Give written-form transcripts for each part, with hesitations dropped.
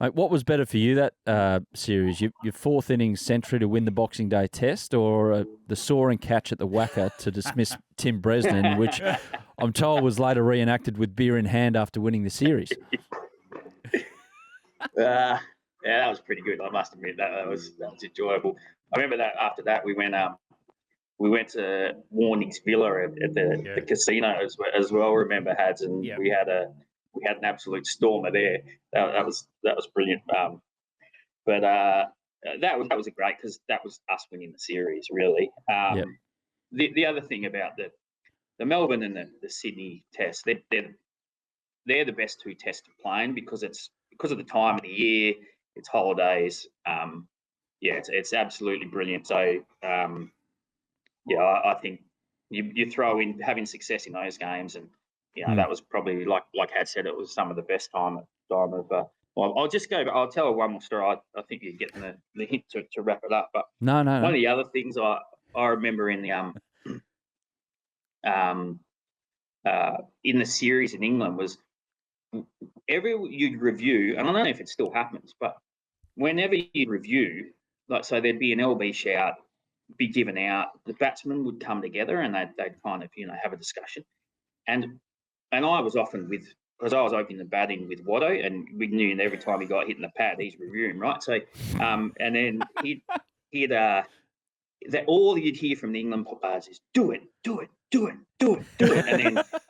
Mate, what was better for you that series? Your fourth innings century to win the Boxing Day Test, or the soaring catch at the Wacker to dismiss Tim Bresnan, which I'm told was later reenacted with beer in hand after winning the series? Yeah, that was pretty good. I must admit that was enjoyable. I remember that after that we went to Warnings Villa at the casino as well. Remember, Hads, and we had an absolute stormer there. That was brilliant. But that was a great, because that was us winning the series, really. The other thing about the Melbourne and the Sydney Test, they're the best two tests to play in, because of the time of the year, it's holidays. It's absolutely brilliant. So I think you throw in having success in those games, and that was probably, like Had said, it was some of the best time of. Well, I'll just go. I'll tell one more story. I think you're getting the hint to wrap it up. But no. One of the other things I remember in the series in England was, you'd review, and I don't know if it still happens, but whenever you'd review, like, so there'd be an LB shout, be given out, the batsmen would come together and they'd kind of have a discussion, and I was often because I was opening the batting with Watto, and we knew that every time he got hit in the pad, he's reviewing, right? So and then he'd that all you'd hear from the England players is do it, and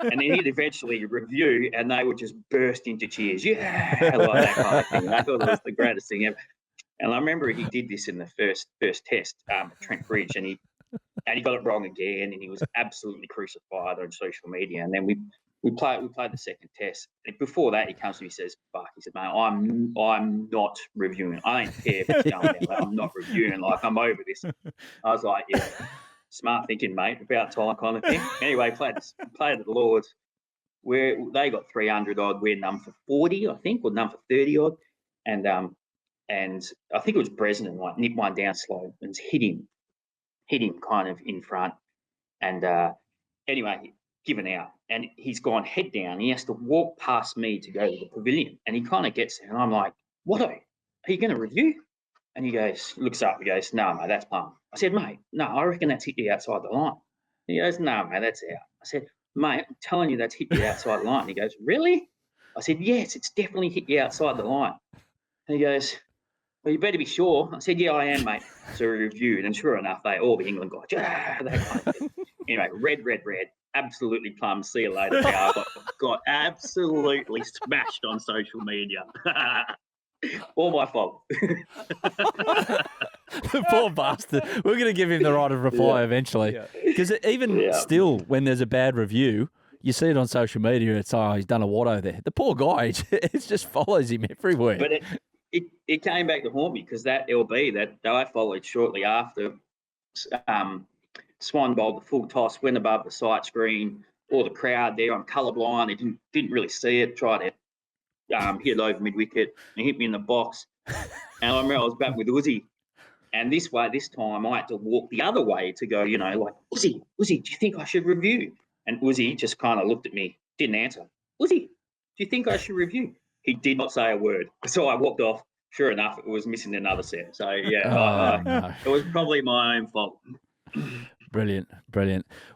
then he'd eventually review, and they would just burst into cheers, like that kind of thing. I thought it was the greatest thing ever. And I remember he did this in the first test, Trent Bridge, and he got it wrong again, and he was absolutely crucified on social media. And then we played the second test. And before that, he comes to me and says, "Fuck," he said, "Mate, I'm not reviewing. I don't care if it's going down. I'm not reviewing. Like, I'm over this." I was like, "Yeah, smart thinking, mate. About time," kind of thing. Anyway, played at the Lords, where they got 300 odd. We're number 40, I think, or number 30 odd, and I think it was Bresnan, like, nipped one down slow and hit him kind of in front, and anyway, given out, and he's gone head down. He has to walk past me to go to the pavilion, and he kind of gets there, and I'm like, "What are you going to review?" And he looks up, he goes, "No, mate, that's palm." I said, "Mate, no, I reckon that's hit you outside the line." He goes, "No, mate, that's out." I said, "Mate, I'm telling you that's hit you outside the line." He goes, "Really?" I said, "Yes, it's definitely hit you outside the line." And he goes, "Well, you better be sure." I said, "Yeah, I am, mate." So we reviewed, and sure enough, all the England guys, that kind of thing. Anyway, red, absolutely plumb. See you later. I got absolutely smashed on social media. All my fault. The poor bastard. We're going to give him the right of reply eventually. Because even still, when there's a bad review, you see it on social media, it's, he's done a Watto there. The poor guy, it just follows him everywhere. But it came back to haunt me, because that LB that I followed shortly after, Swan bowled the full toss, went above the sight screen, all the crowd there. I'm colourblind. I didn't really see it. Tried to hit it over mid-wicket, and hit me in the box. And I remember I was back with Uzi, and this time I had to walk the other way to go, like, Uzi, do you think I should review? And Uzi just kind of looked at me, didn't answer. "Uzi, do you think I should review?" He did not say a word. So I walked off. Sure enough, it was missing another set. So, no. It was probably my own fault. Brilliant.